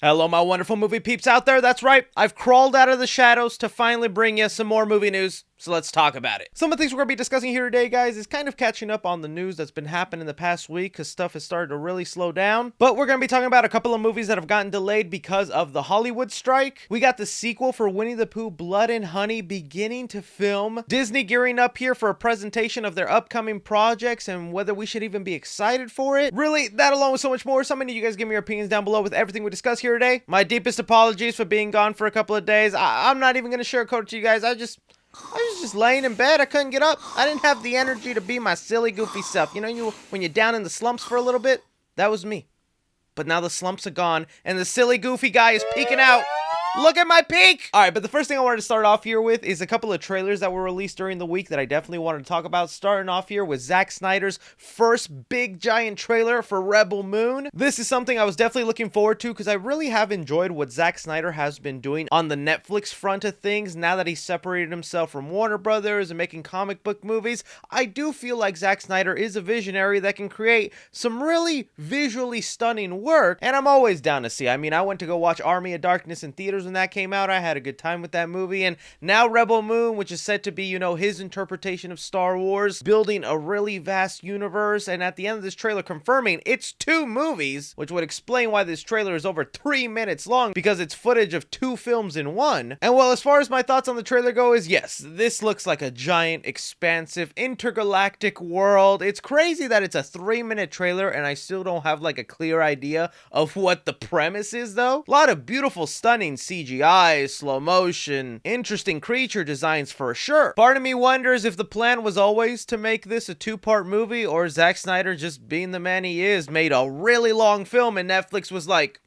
Hello, my wonderful movie peeps out there. That's right, I've crawled out of the shadows to finally bring you some more movie news. So let's talk about it. Some of the things we're going to be discussing here today, guys, is kind of catching up on the news that's been happening the past week because stuff has started to really slow down. But we're going to be talking about a couple of movies that have gotten delayed because of the Hollywood strike. We got the sequel for Winnie the Pooh, Blood and Honey beginning to film. Disney gearing up here for a presentation of their upcoming projects and whether we should even be excited for it. Really, that along with so much more. So many of you guys give me your opinions down below with everything we discuss here today. My deepest apologies for being gone for a couple of days. I'm not even going to sugarcoat it to you guys. I was just laying in bed. I couldn't get up. I didn't have the energy to be my silly, goofy self. You know, when you're down in the slumps for a little bit? That was me. But now the slumps are gone, and the silly, goofy guy is peeking out. Look at my peak! Alright, but the first thing I wanted to start off here with is a couple of trailers that were released during the week that I definitely wanted to talk about. Starting off here with Zack Snyder's first big giant trailer for Rebel Moon. This is something I was definitely looking forward to because I really have enjoyed what Zack Snyder has been doing on the Netflix front of things now that he's separated himself from Warner Brothers and making comic book movies. I do feel like Zack Snyder is a visionary that can create some really visually stunning work, and I'm always down to see. I mean, I went to go watch Army of Darkness in theaters when that came out. I had a good time with that movie, and now Rebel Moon, which is said to be, his interpretation of Star Wars, building a really vast universe, and at the end of this trailer confirming it's 2 movies, which would explain why this trailer is over 3 minutes long, because it's footage of 2 films in one. And well, as far as my thoughts on the trailer go is, yes, this looks like a giant, expansive, intergalactic world. It's crazy that it's a 3-minute trailer, and I still don't have like a clear idea of what the premise is, though. A lot of beautiful, stunning CGI, slow motion, interesting creature designs for sure. Part of me wonders if the plan was always to make this a 2-part movie, or Zack Snyder, just being the man he is, made a really long film and Netflix was like,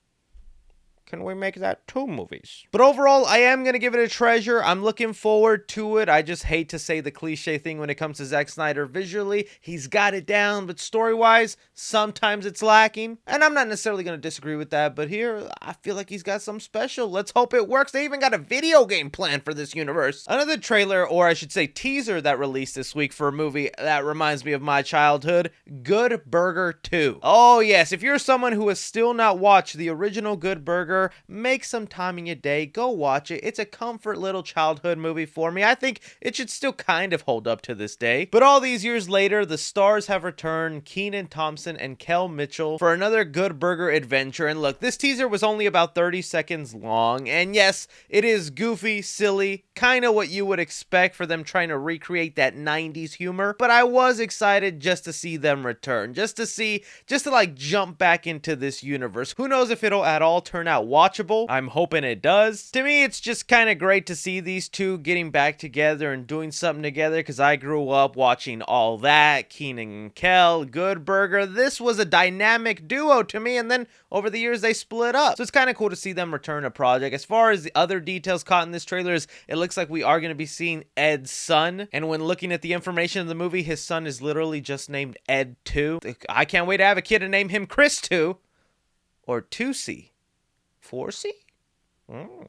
can we make that 2 movies? But overall, I am going to give it a treasure. I'm looking forward to it. I just hate to say the cliche thing when it comes to Zack Snyder. Visually, he's got it down, but story-wise, sometimes it's lacking. And I'm not necessarily going to disagree with that, but here, I feel like he's got something special. Let's hope it works. They even got a video game plan for this universe. Another trailer, or I should say teaser, that released this week for a movie that reminds me of my childhood, Good Burger 2. Oh yes, if you're someone who has still not watched the original Good Burger, make some time in your day, go watch it. It's a comfort little childhood movie for me. I think it should still kind of hold up to this day. But all these years later, the stars have returned, Kenan Thompson and Kel Mitchell, for another Good Burger adventure. And look, this teaser was only about 30 seconds long, and yes, it is goofy, silly, kind of what you would expect for them trying to recreate that 90s humor. But I was excited just to see them return, just to like jump back into this universe. Who knows if it'll at all turn out watchable? I'm hoping it does. To me, it's just kind of great to see these two getting back together and doing something together, because I grew up watching all that, Kenan and Kel, Good Burger. This was a dynamic duo to me, and then over the years they split up. So it's kind of cool to see them return a project. As far as the other details caught in this trailer is, it looks like we are going to be seeing Ed's son, and when looking at the information in the movie, his son is literally just named Ed 2. I can't wait to have a kid and name him Chris 2 or 2C. 4C?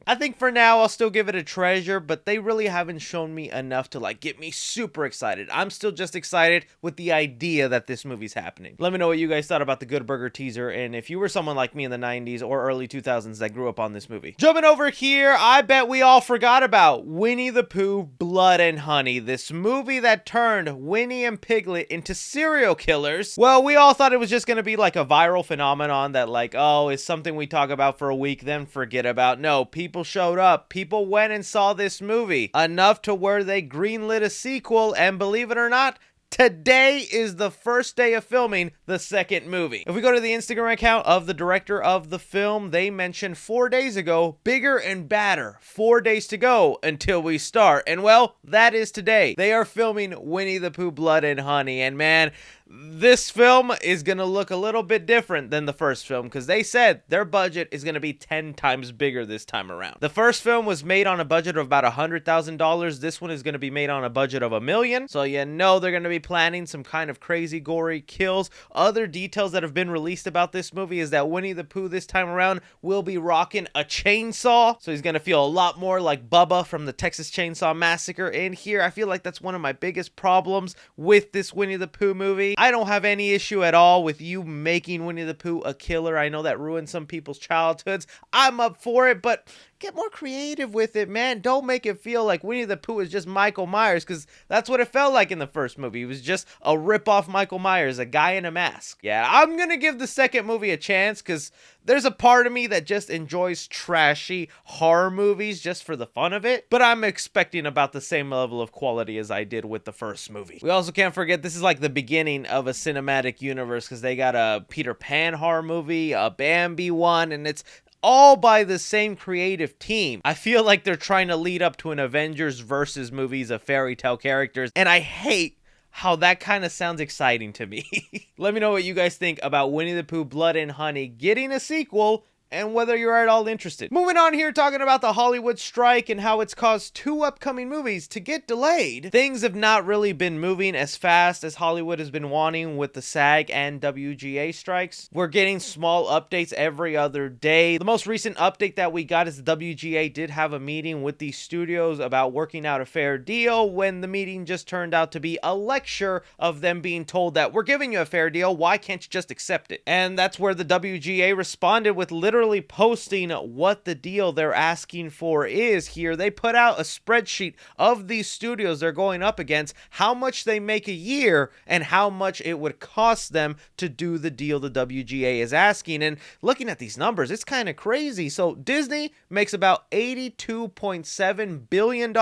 I think for now I'll still give it a treasure, but they really haven't shown me enough to like get me super excited. I'm still just excited with the idea that this movie's happening. Let me know what you guys thought about the Good Burger teaser, and if you were someone like me in the 90s or early 2000s that grew up on this movie. Jumping over here, I bet we all forgot about Winnie the Pooh, Blood and Honey, this movie that turned Winnie and Piglet into serial killers. Well, we all thought it was just gonna be like a viral phenomenon that like, oh, it's something we talk about for a week, then forget about. No, people showed up. People went and saw this movie. Enough to where they greenlit a sequel, and believe it or not, today is the first day of filming the second movie. If we go to the Instagram account of the director of the film, they mentioned 4 days ago, bigger and badder, 4 days to go until we start. And well, that is today. They are filming Winnie the Pooh, Blood and Honey, and man, this film is going to look a little bit different than the first film, because they said their budget is going to be 10 times bigger this time around. The first film was made on a budget of about $100,000. This one is going to be made on a budget of $1 million. So you know they're going to be planning some kind of crazy gory kills. Other details that have been released about this movie is that Winnie the Pooh this time around will be rocking a chainsaw. So he's going to feel a lot more like Bubba from the Texas Chainsaw Massacre in here. I feel like that's one of my biggest problems with this Winnie the Pooh movie. I don't have any issue at all with you making Winnie the Pooh a killer. I know that ruined some people's childhoods. I'm up for it, but get more creative with it, man. Don't make it feel like Winnie the Pooh is just Michael Myers, because that's what it felt like in the first movie. He was just a rip-off Michael Myers, a guy in a mask. Yeah, I'm gonna give the second movie a chance, because there's a part of me that just enjoys trashy horror movies just for the fun of it, but I'm expecting about the same level of quality as I did with the first movie. We also can't forget this is like the beginning of a cinematic universe, because they got a Peter Pan horror movie, a Bambi one, and it's all by the same creative team. I feel like they're trying to lead up to an Avengers versus movies of fairy tale characters, and I hate how that kind of sounds exciting to me. Let me know what you guys think about Winnie the Pooh Blood and Honey getting a sequel, and whether you're at all interested. Moving on here, talking about the Hollywood strike and how it's caused 2 upcoming movies to get delayed. Things have not really been moving as fast as Hollywood has been wanting with the SAG and WGA strikes. We're getting small updates every other day. The most recent update that we got is the WGA did have a meeting with these studios about working out a fair deal, when the meeting just turned out to be a lecture of them being told that we're giving you a fair deal, why can't you just accept it? And that's where the WGA responded with literally posting what the deal they're asking for is here. They put out a spreadsheet of these studios they're going up against, how much they make a year, and how much it would cost them to do the deal the WGA is asking. And looking at these numbers, it's kind of crazy. So Disney makes about $82.7 billion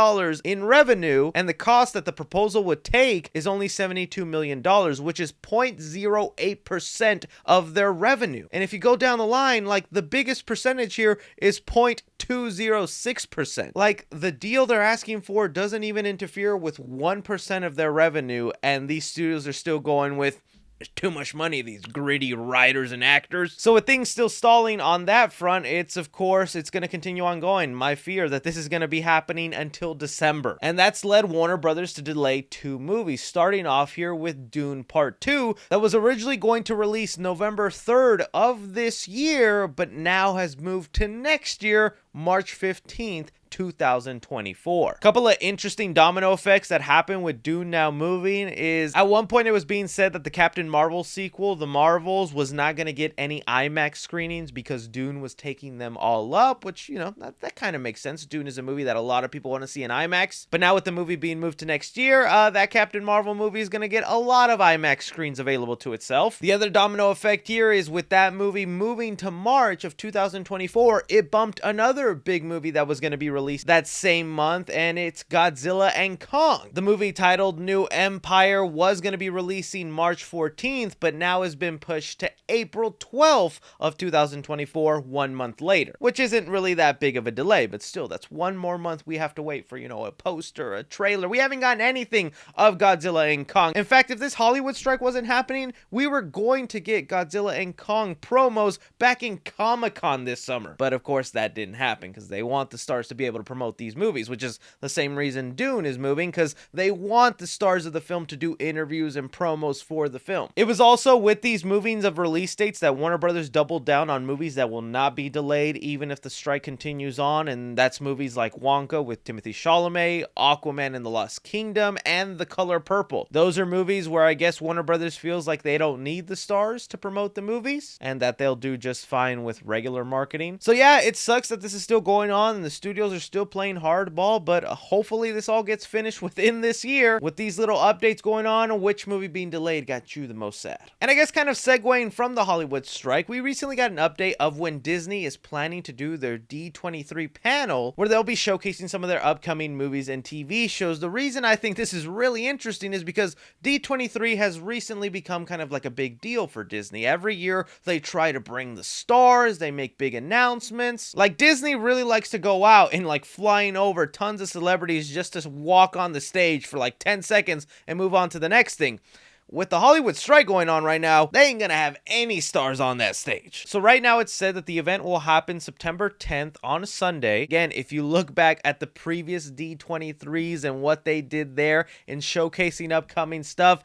in revenue, and the cost that the proposal would take is only $72 million, which is 0.08% of their revenue. And if you go down the line, like the biggest percentage here is 0.206%. Like, the deal they're asking for doesn't even interfere with 1% of their revenue, and these studios are still going with, there's too much money, these gritty writers and actors. So with things still stalling on that front, it's going to continue ongoing. My fear that this is going to be happening until December. And that's led Warner Brothers to delay 2 movies, starting off here with Dune Part 2, that was originally going to release November 3rd of this year, but now has moved to next year, March 15th, 2024. A couple of interesting domino effects that happened with Dune now moving is, at one point it was being said that the Captain Marvel sequel, The Marvels, was not going to get any IMAX screenings because Dune was taking them all up, which, you know, that kind of makes sense. Dune is a movie that a lot of people want to see in IMAX, but now with the movie being moved to next year, that Captain Marvel movie is going to get a lot of IMAX screens available to itself. The other domino effect here is with that movie moving to March of 2024, it bumped another big movie that was going to be released that same month, and it's Godzilla and Kong. The movie, titled New Empire, was going to be releasing March 14th, but now has been pushed to April 12th of 2024, 1 month later, which isn't really that big of a delay, but still, that's 1 more month we have to wait for, you know, a poster, a trailer. We haven't gotten anything of Godzilla and Kong. In fact, if this Hollywood strike wasn't happening, we were going to get Godzilla and Kong promos back in Comic-Con this summer. But of course, that didn't happen because they want the stars to be able to promote these movies, which is the same reason Dune is moving, because they want the stars of the film to do interviews and promos for the film. It was also with these movings of release dates that Warner Brothers doubled down on movies that will not be delayed even if the strike continues on, and that's movies like Wonka with Timothée Chalamet, Aquaman and the Lost Kingdom, and The Color Purple. Those are movies where I guess Warner Brothers feels like they don't need the stars to promote the movies, and that they'll do just fine with regular marketing. So yeah, it sucks that this is still going on and the studios are still playing hardball, but hopefully this all gets finished within this year. With these little updates going on, which movie being delayed got you the most sad? And I guess kind of segueing from the Hollywood strike, we recently got an update of when Disney is planning to do their D23 panel, where they'll be showcasing some of their upcoming movies and TV shows. The reason I think this is really interesting is because D23 has recently become kind of like a big deal for Disney. Every year they try to bring the stars, they make big announcements. Like, Disney really likes to go out and like flying over tons of celebrities just to walk on the stage for like 10 seconds and move on to the next thing. With the Hollywood strike going on right now, they ain't gonna have any stars on that stage. So right now it's said that the event will happen September 10th on a Sunday. Again, if you look back at the previous D23s and what they did there in showcasing upcoming stuff,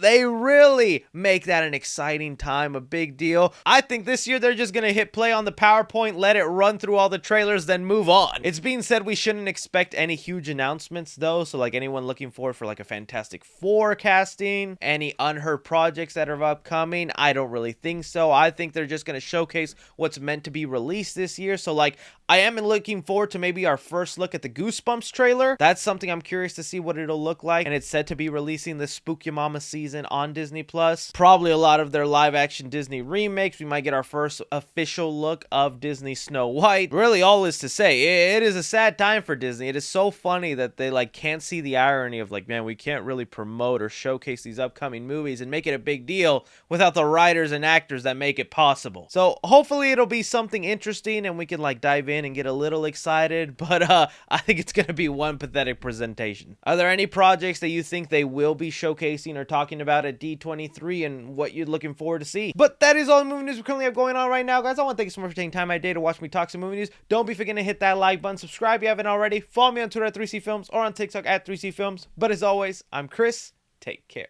they really make that an exciting time, a big deal. I think this year they're just gonna hit play on the PowerPoint, let it run through all the trailers, then move on. It's being said we shouldn't expect any huge announcements though, so like anyone looking forward for like a Fantastic Four casting, any unheard projects that are upcoming, I don't really think so. I think they're just gonna showcase what's meant to be released this year. So like I am looking forward to maybe our first look at the Goosebumps trailer. That's something I'm curious to see what it'll look like, and it's said to be releasing this Spook Your Mama season on Disney Plus. Probably a lot of their live action Disney remakes. We might get our first official look of Disney Snow White. Really, all is to say, it is a sad time for Disney. It is so funny that they like can't see the irony of like, man, we can't really promote or showcase these upcoming movies and make it a big deal without the writers and actors that make it possible. So hopefully it'll be something interesting and we can like dive in and get a little excited, but I think it's gonna be one pathetic presentation. Are there any projects that you think they will be showcasing or talking about at D23 and what you're looking forward to see? But that is all the movie news we currently have going on right now, guys. I want to thank you so much for taking time out of your day to watch me talk some movie news. Don't be forgetting to hit that like button, subscribe if you haven't already, follow me on Twitter at 3C Films or on TikTok at 3C Films. But as always, I'm Chris. Take care.